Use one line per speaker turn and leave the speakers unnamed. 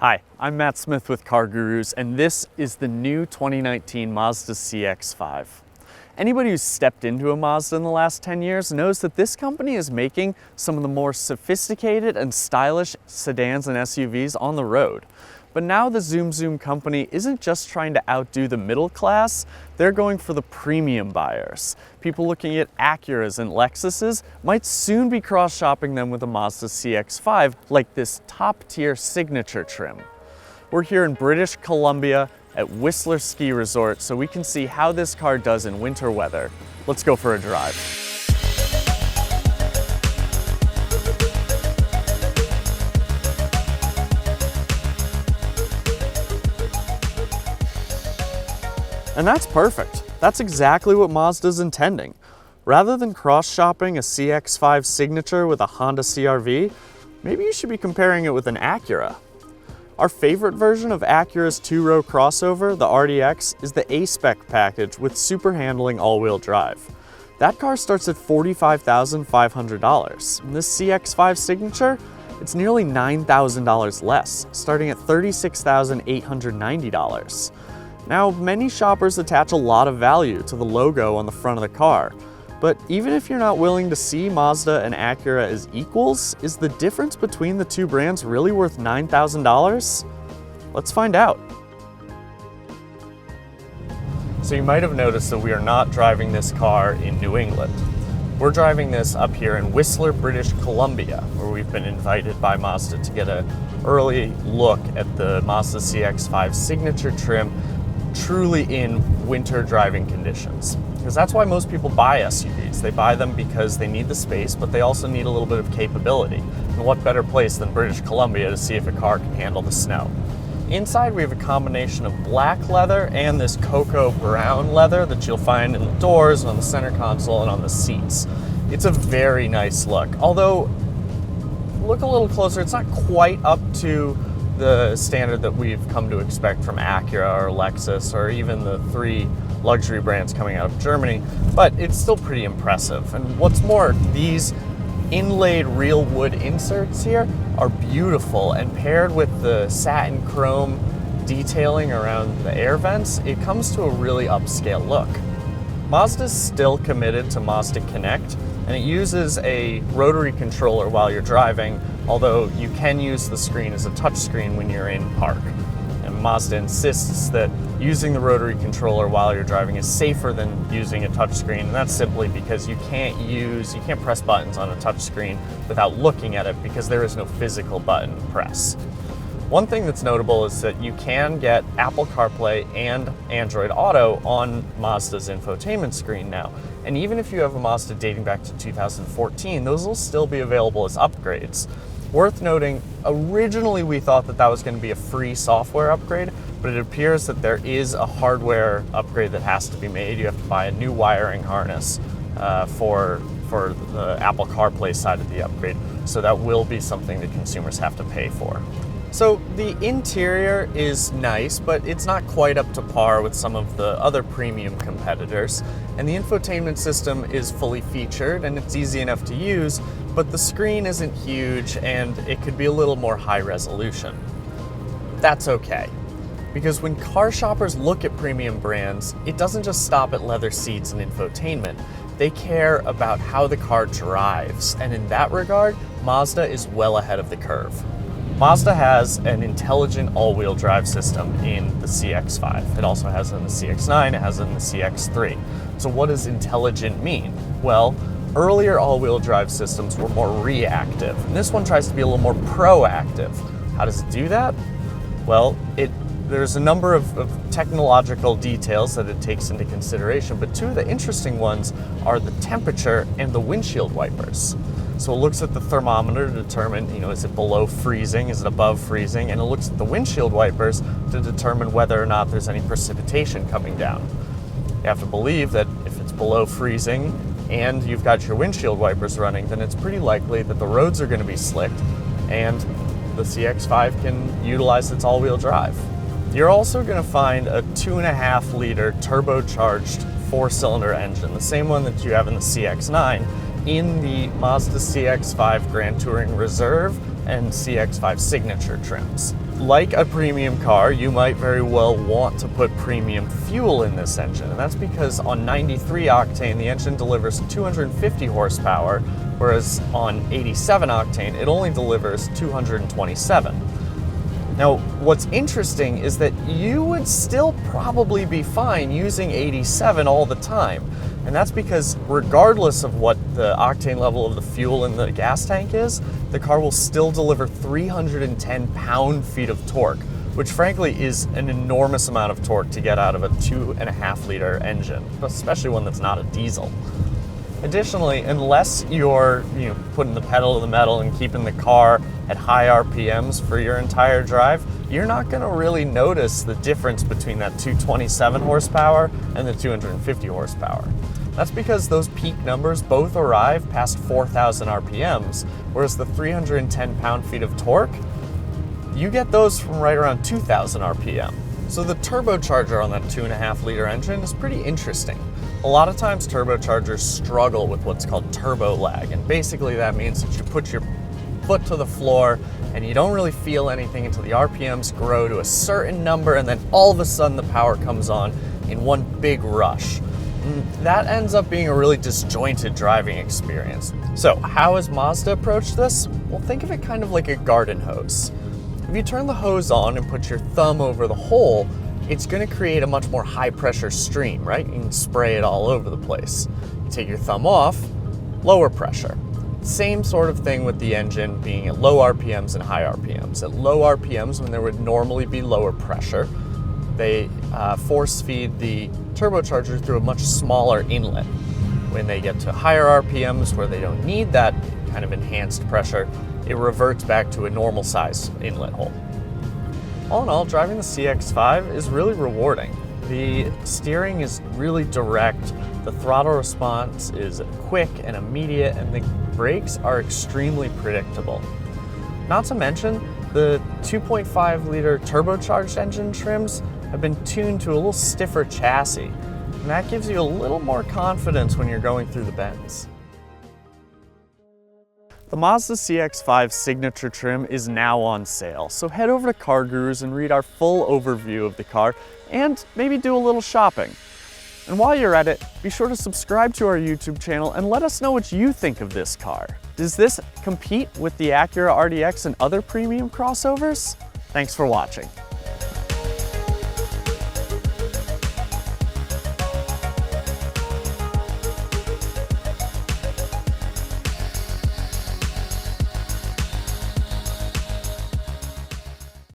Hi, I'm Matt Smith with CarGurus, and this is the new 2019 Mazda CX-5. Anybody who's stepped into a Mazda in the last 10 years knows that this company is making some of the more sophisticated and stylish sedans and SUVs on the road. But now the Zoom company isn't just trying to outdo the middle class, they're going for the premium buyers. People looking at Acuras and Lexuses might soon be cross-shopping them with a Mazda CX-5 like this top-tier signature trim. We're here in British Columbia at Whistler Ski Resort so we can see how this car does in winter weather. Let's go for a drive. And that's perfect. That's exactly what Mazda's intending. Rather than cross-shopping a CX-5 signature with a Honda CR-V, maybe you should be comparing it with an Acura. Our favorite version of Acura's two-row crossover, the RDX, is the A-Spec package with super handling all-wheel drive. That car starts at $45,500. And this CX-5 signature, it's nearly $9,000 less, starting at $36,890. Now, many shoppers attach a lot of value to the logo on the front of the car, but even if you're not willing to see Mazda and Acura as equals, is the difference between the two brands really worth $9,000? Let's find out. So you might have noticed that we are not driving this car in New England. We're driving this up here in Whistler, British Columbia, where we've been invited by Mazda to get an early look at the Mazda CX-5 signature trim truly in winter driving conditions. Because that's why most people buy SUVs. They buy them because they need the space, but they also need a little bit of capability. And what better place than British Columbia to see if a car can handle the snow? Inside we have a combination of black leather and this cocoa brown leather that you'll find in the doors and on the center console and on the seats. It's a very nice look, although look a little closer, it's not quite up to the standard that we've come to expect from Acura or Lexus or even the three luxury brands coming out of Germany, but it's still pretty impressive. And what's more, these inlaid real wood inserts here are beautiful, and paired with the satin chrome detailing around the air vents, it comes to a really upscale look. Mazda's still committed to Mazda Connect, and it uses a rotary controller while you're driving, although you can use the screen as a touchscreen when you're in park. And Mazda insists that using the rotary controller while you're driving is safer than using a touchscreen, and that's simply because you can't press buttons on a touchscreen without looking at it because there is no physical button to press. One thing that's notable is that you can get Apple CarPlay and Android Auto on Mazda's infotainment screen now. And even if you have a Mazda dating back to 2014, those will still be available as upgrades. Worth noting, originally we thought that that was going to be a free software upgrade, but it appears that there is a hardware upgrade that has to be made. You have to buy a new wiring harness for the Apple CarPlay side of the upgrade, so that will be something that consumers have to pay for. So the interior is nice, but it's not quite up to par with some of the other premium competitors. And the infotainment system is fully featured and it's easy enough to use, but the screen isn't huge and it could be a little more high resolution. That's okay, because when car shoppers look at premium brands, it doesn't just stop at leather seats and infotainment. They care about how the car drives, and in that regard, Mazda is well ahead of the curve. Mazda has an intelligent all-wheel drive system in the CX-5. It also has it in the CX-9, it has it in the CX-3. So what does intelligent mean? Well, earlier all-wheel drive systems were more reactive, and this one tries to be a little more proactive. How does it do that? Well, there's a number of technological details that it takes into consideration, but two of the interesting ones are the temperature and the windshield wipers. So it looks at the thermometer to determine, is it below freezing, is it above freezing, and it looks at the windshield wipers to determine whether or not there's any precipitation coming down. You have to believe that if it's below freezing and you've got your windshield wipers running, then it's pretty likely that the roads are going to be slicked and the CX-5 can utilize its all-wheel drive. You're also going to find a 2.5 liter turbocharged 4-cylinder engine, the same one that you have in the CX-9, in the Mazda CX-5 Grand Touring Reserve and CX-5 signature trims. Like a premium car, you might very well want to put premium fuel in this engine, and that's because on 93 octane, the engine delivers 250 horsepower, whereas on 87 octane, it only delivers 227. Now, what's interesting is that you would still probably be fine using 87 all the time. And that's because regardless of what the octane level of the fuel in the gas tank is, the car will still deliver 310 pound-feet of torque, which frankly is an enormous amount of torque to get out of a 2.5-liter engine, especially one that's not a diesel. Additionally, unless you're putting the pedal to the metal and keeping the car at high RPMs for your entire drive, you're not going to really notice the difference between that 227 horsepower and the 250 horsepower. That's because those peak numbers both arrive past 4,000 RPMs, whereas the 310 pound-feet of torque, you get those from right around 2,000 RPM. So the turbocharger on that 2.5-liter engine is pretty interesting. A lot of times turbochargers struggle with what's called turbo lag, and basically that means that you put your foot to the floor and you don't really feel anything until the RPMs grow to a certain number, and then all of a sudden the power comes on in one big rush. That ends up being a really disjointed driving experience. So how has Mazda approached this? Well, think of it kind of like a garden hose. If you turn the hose on and put your thumb over the hole, it's going to create a much more high pressure stream, right? You can spray it all over the place. You take your thumb off, lower pressure. Same sort of thing with the engine being at low RPMs and high RPMs. At low RPMs, when there would normally be lower pressure, they force feed the turbocharger through a much smaller inlet. When they get to higher RPMs where they don't need that kind of enhanced pressure, it reverts back to a normal size inlet hole. All in all, driving the CX-5 is really rewarding. The steering is really direct, the throttle response is quick and immediate, and the brakes are extremely predictable. Not to mention, the 2.5-liter turbocharged engine trims have been tuned to a little stiffer chassis, and that gives you a little more confidence when you're going through the bends. The Mazda CX-5 signature trim is now on sale, so head over to CarGurus and read our full overview of the car and maybe do a little shopping. And while you're at it, be sure to subscribe to our YouTube channel and let us know what you think of this car. Does this compete with the Acura RDX and other premium crossovers? Thanks for watching.